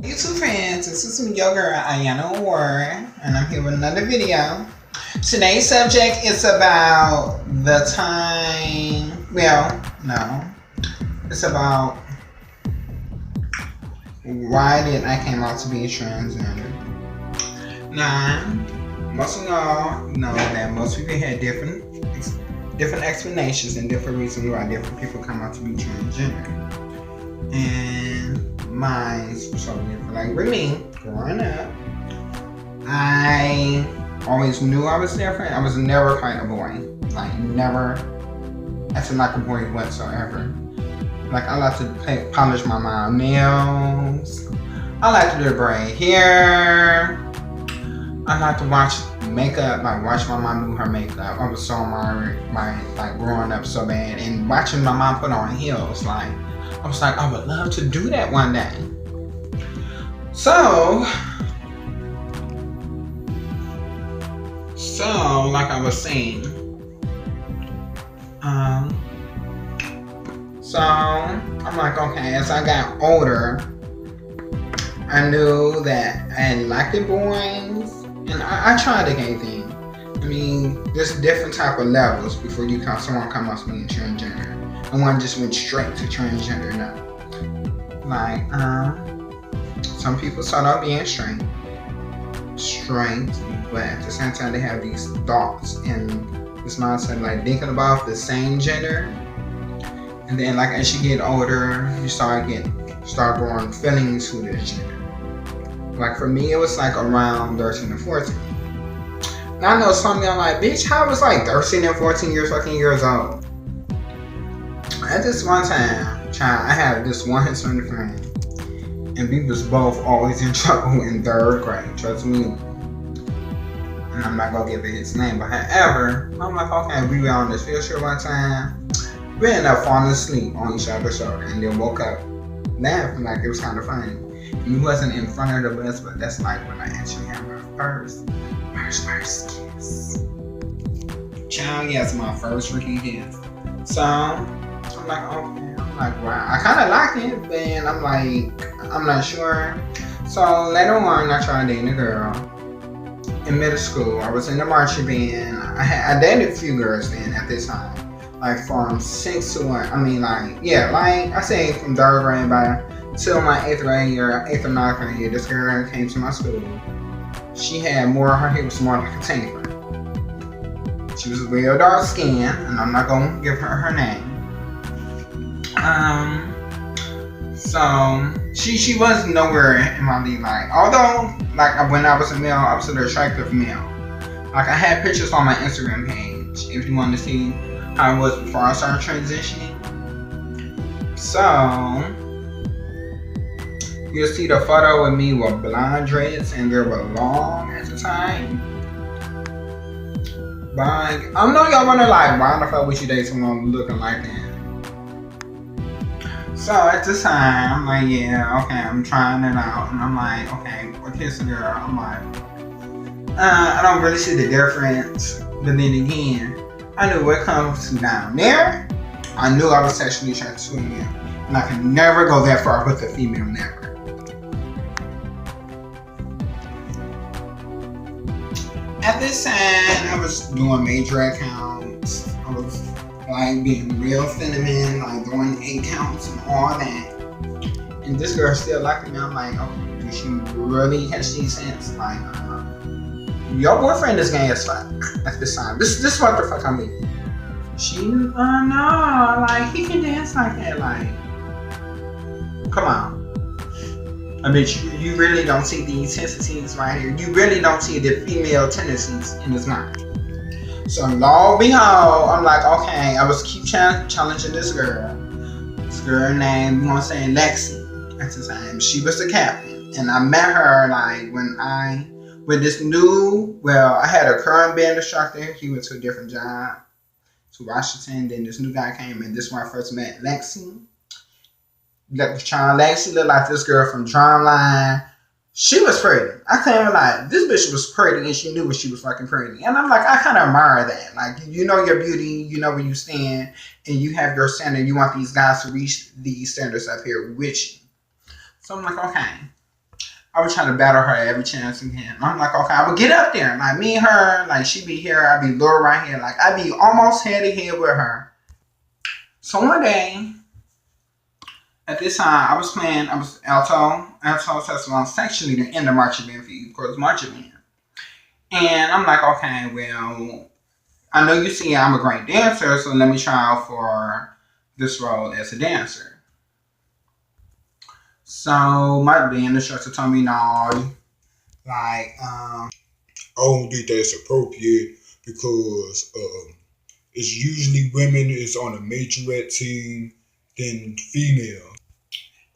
YouTube friends, this is me, your girl Ayana Ward, and I'm here with another video. Today's subject is about the time. Well, no, it's about why did I came out to be a transgender. Now, most of y'all know that most people had different explanations and different reasons why different people come out to be transgender, and mine's totally different. Like with me, growing up, I always knew I was different. I was never quite a boy. Like never acting like a boy whatsoever. Like I like to polish my mom's nails. I like to do the braid hair. I like to watch makeup, like watch my mom do her makeup. I was so my like growing up so bad, and watching my mom put on heels, like I was like, I would love to do that one day. So like I was saying, so I'm like, okay, as I got older, I knew that I liked the boys, and I tried the gay thing. I mean, there's different type of levels before someone come up to me and transgender. And one just went straight to transgender. No, like some people start out being straight, but at the same time they have these thoughts and this mindset, like thinking about the same gender. And then, like as you get older, you start growing feelings to this gender. Like for me, it was like around 13 and 14. And I know some of y'all like, bitch, how was like 13 and 14 years old? At this one time, child, I had this one Hispanic friend, and we was both always in trouble in 3rd grade. Trust me. And I'm not gonna give it his name, but however, I'm like, okay, we were on this field trip one time. We ended up falling asleep on each other's shoulder, and then woke up laughing like it was kind of funny. And we wasn't in front of the bus, but that's like when I actually had my first kiss. Child, yes, my first freaking kiss. So I'm like, okay. I'm like, wow. I kind of liked it, but then I'm like, I'm not sure. So later on, I tried dating a girl in middle school. I was in the marching band. I dated a few girls then at this time. Like from 6 to 1. I mean, like, yeah, like I say from 3rd grade by till my 8th or 9th grade year, this girl came to my school. She had her hair was more like a taper. She was real dark skinned, and I'm not gonna give her name. So she was nowhere in my league. Like, although like when I was a male, I was an attractive male. Like I had pictures on my Instagram page if you want to see how it was before I started transitioning. So you'll see the photo with me with blonde dreads, and they were long at the time. But I know y'all wonder like, why the fuck would you date someone looking like that? So at this time, I'm like, yeah, okay, I'm trying it out. And I'm like, okay, we're kissing a girl. I'm like, I don't really see the difference. But then again, I knew what comes down there. I knew I was sexually attracted to a male. And I could never go that far with a female, never. At this time, I was doing major accounts. I was like being real feminine, like doing 8 counts and all that. And this girl still liked me. I'm like, okay, do she really catch these hints? Like, your boyfriend is gay as fuck at this time. This is what the fuck I mean. She, no, like he can dance like that. Like, come on. I mean, you really don't see these tendencies right here. You really don't see the female tendencies in his mind. So lo and behold, I'm like, okay, I was keep challenging this girl. This girl named, we want to say Lexi at the time. She was the captain. And I met her like with this new, I had a current band instructor. He went to a different job, to Washington. Then this new guy came, and this is when I first met Lexi. Lexi looked like this girl from Drumline. She was pretty. I came like, this bitch was pretty, and she knew she was fucking pretty. And I'm like, I kind of admire that. Like, you know your beauty, you know where you stand, and you have your standard. You want these guys to reach these standards up here with you. So I'm like, okay. I was trying to battle her every chance again. I'm like, okay, I would get up there. Like, me and her, like, she be here, I be lower right here. Like, I be almost head to head with her. So one day, at this time, I was alto saxophone section leader in the marching band for of course, marching band. And I'm like, okay, well, I know you see I'm a great dancer, so let me try out for this role as a dancer. So my band instructor told me, no, like, I don't think that's appropriate because it's usually women is on a majorette team than female.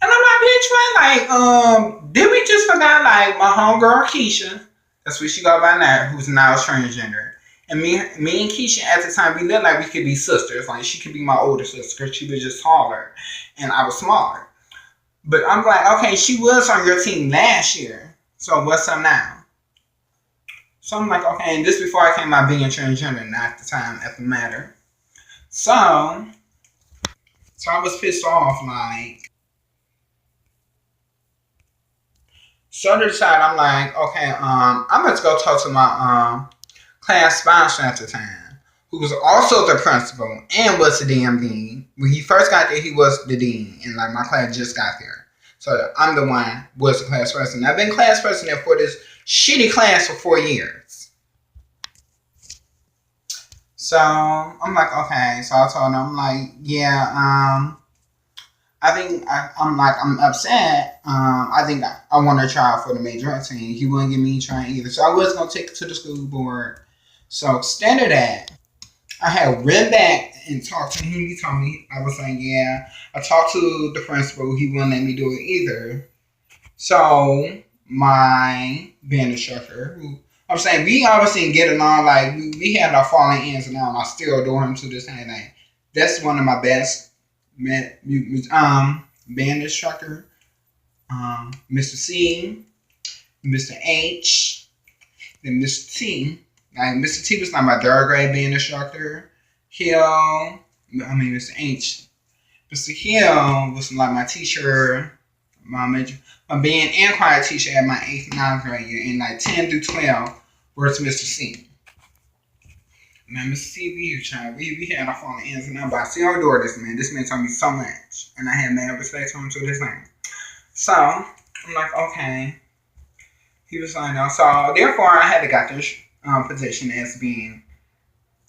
And I'm like, bitch, man, like, did we just forgot, like, my homegirl Keisha, that's what she go by now, who's now transgender. And me and Keisha at the time, we looked like we could be sisters. Like, she could be my older sister because she was just taller and I was smaller. But I'm like, okay, she was on your team last year. So what's up now? So I'm like, okay, and this before I came out being transgender, not at the time, at the matter. So I was pissed off, like. So to decide, I'm like, okay, I'm going to go talk to my class sponsor at the time, who was also the principal and was the damn dean. When he first got there, he was the dean, and like my class just got there. So I'm the one was the class president. I've been class president for this shitty class for 4 years. So I'm like, okay. So I told him, I'm like, yeah, I think I'm upset. I think I want to try for the major team. He wouldn't give me trying either. So I was going to take it to the school board. So standard that, I had ran back and talked to him. He told me, I was like, yeah. I talked to the principal. He wouldn't let me do it either. So my band instructor, who I'm saying we obviously get along. Like we had our falling ends and all. I still adore him to this day. Like that's one of my best band instructor. Mr. C, Mr. H, then Mr. T. Like Mr. T was like my third grade band instructor. Mr. H. Mr. Hill was like my teacher, my band and choir teacher at my 8th and 9th grade year. And like 10 through 12 was Mr. C. Now Mr. C, we had our falling ends and now, but I still adore this man. This man taught me so much. And I have mad respect for him to this day. So, I'm like, okay. He was like, no. So, therefore, I had to got this position as being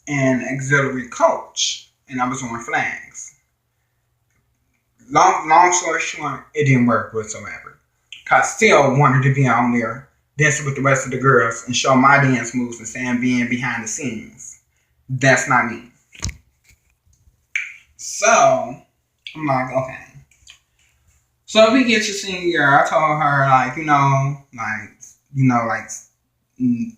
an auxiliary coach. And I was on flags. Long story short, it didn't work whatsoever. Cause I still wanted to be on there dancing with the rest of the girls and show my dance moves and stand being behind the scenes. That's not me. So, I'm like, okay. So we get to senior year, I told her, like,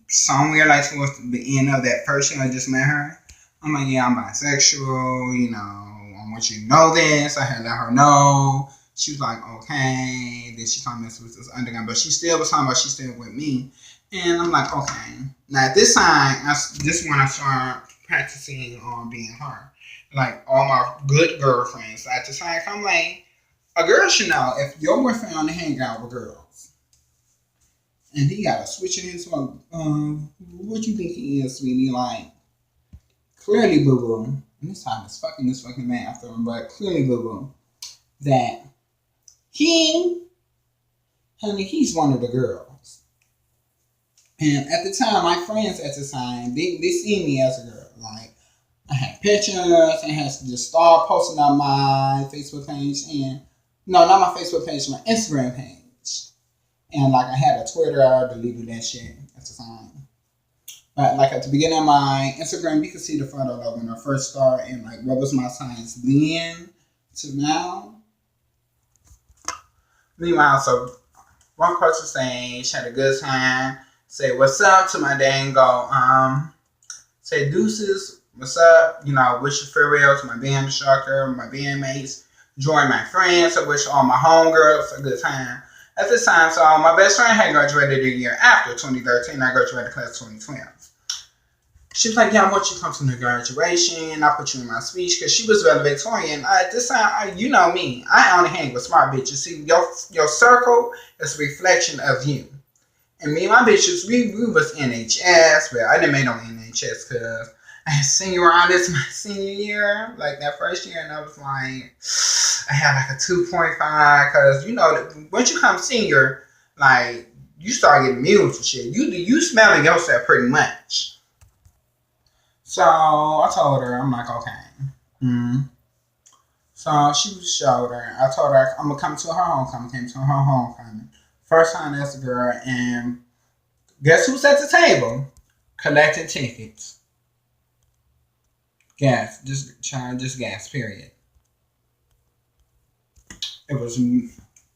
somewhere like towards the end of that first year I just met her, I'm like, yeah, I'm bisexual, I want you to know this. I had to let her know. She was like, okay. Then she told me this was this underground, but she still was talking about she still with me. And I'm like, okay. Now at this time, this is when I started practicing on being her. Like all my good girlfriends. At the time, I'm like, a girl should know if your boyfriend on the hangout with girls, and he got a switch in his phone. What you think he is, sweetie? Like, clearly, boo boo. And this time it's fucking this fucking man after him, but clearly, boo boo, that he's one of the girls. And at the time, my friends at the time, they see me as a girl. Like, I had pictures, I had to just start posting on my Facebook page, and no, not my Facebook page, my Instagram page. And like I had a Twitter, I deleted that shit at the time. But like at the beginning of my Instagram, you can see the photo of when I first started and like what was my signs then to now. Meanwhile, so one person stage, had a good time, say what's up to my dang go, say deuces, what's up, wish you farewell to my band instructor, my bandmates, join my friends, I wish all my homegirls a good time. At this time, so my best friend had graduated the year after 2013, I graduated class 2012. She was like, yeah, I want you to come to the graduation. I put you in my speech because she was valedictorian. At this time, you know me. I only hang with smart bitches. See, your circle is a reflection of you. And me and my bitches, we was NHS. Well, I didn't make no NHS because I had senior around this my senior year, like that first year, and I was like, I had like a 2.5 because you know once you come senior, like you start getting meals and shit. You smelling yourself pretty much. So I told her, I'm like, okay. So she showed her. I told her I'm gonna come to her homecoming. Came to her homecoming. First time as a girl, and guess who's at the table? Collecting tickets. Gas, just gas, period. It was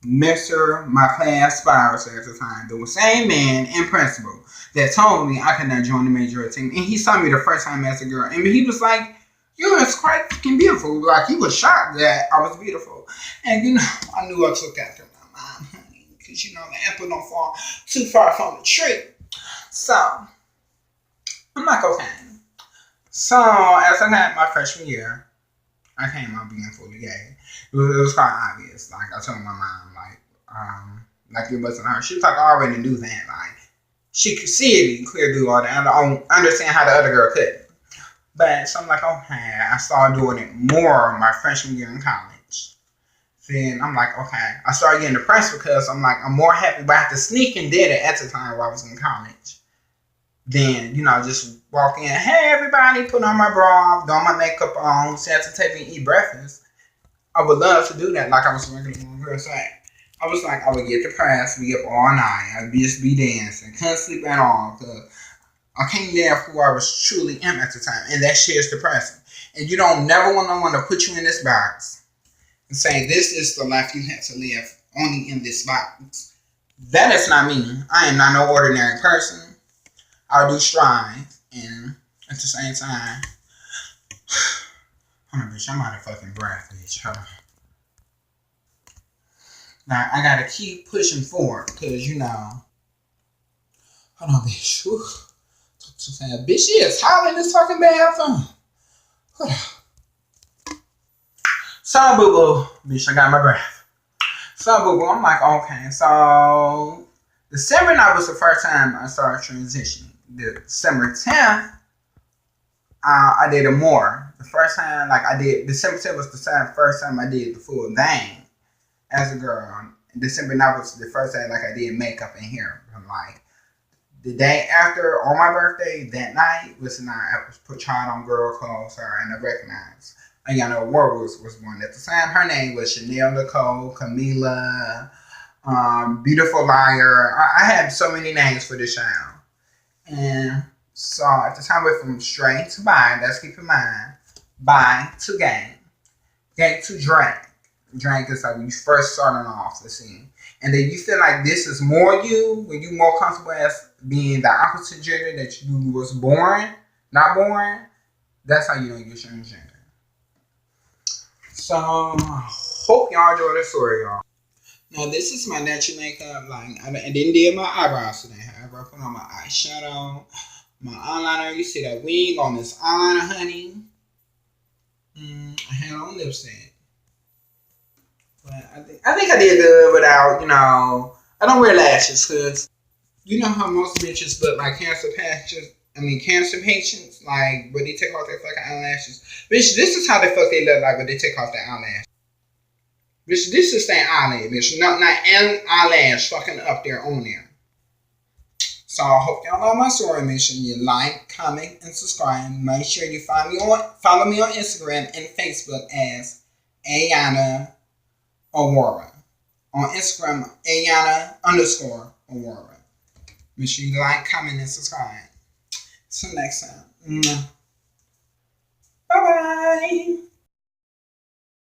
Mr. My class Spires at the time, the same man in principal that told me I could not join the majorette team. And he saw me the first time as a girl. And he was like, you was quite fucking beautiful. Like, he was shocked that I was beautiful. And, you know, I knew I took after my mom, honey. Because, you know, the apple don't fall too far from the tree. So, I'm like, okay. So, as I got my freshman year, I came out being fully gay. It was quite obvious. Like, I told my mom, like it wasn't her. She was like, I already knew that. Like, she could see it and clear through all that. I don't understand how the other girl couldn't. But, so I'm like, okay. I started doing it more my freshman year in college. Then I'm like, okay. I started getting depressed because I'm like, I'm more happy. But I had to sneak and did it at the time while I was in college. Then, you know, just walk in, hey, everybody, put on my bra, throw my makeup on, set to take me and eat breakfast. I would love to do that like I was a regular girl. So I was like, I would get depressed, be up all night, I'd just be dancing, couldn't sleep at all, because I can't live who I was truly am at the time, and that shit is depressing. And you don't never want no one to put you in this box and say, this is the life you have to live only in this box. That is not me. I am not no ordinary person. I do strive, and at the same time, hold on, bitch, I'm out of fucking breath, bitch. Hold on. Now, I gotta keep pushing forward, because, you know, hold on, bitch. Whew. Talk too fast. Bitch, it's hot in this fucking bathroom. Hold on. So, boo-boo. Bitch, I got my breath. So, boo-boo, I'm like, okay, so December night was the first time I started transitioning. December 10th, I did it more. The first time, like I did, December 10th was the first time I did the full thing as a girl. December 9th was the first time like I did makeup and hair. I'm like, the day after on my birthday, that night was the night I was trying on girl clothes, and I recognized Ayana Ward was born at the time. Her name was Chanel Nicole, Camila, Beautiful Liar. I had so many names for this child. And so at the time we went from straight to bi, let's keep in mind, bi to gay, gay to drag. Drag is like when you first starting off the scene. And then you feel like this is more you, when you more comfortable as being the opposite gender that you was born, not born, that's how you know you're transgender. So, hope y'all enjoy this story, y'all. Now, this is my natural makeup. Like, I didn't do my eyebrows today. However, I put on my eyeshadow, my eyeliner. You see that wig on this eyeliner, honey. I had on lipstick. But I think I did good without, you know, I don't wear lashes because you know how most bitches look like cancer patients, like, when they take off their fucking eyelashes. Bitch, this is how the fuck they look like when they take off their eyelashes. Bitch, this is their eyelid, bitch. Not an eyelash fucking up there on there. So I hope y'all like my story. Make sure you like, comment, and subscribe. Make sure you follow me on Instagram and Facebook as Ayana Aurora. On Instagram, Ayana_Aurora. Make sure you like, comment, and subscribe. Till next time. Bye-bye.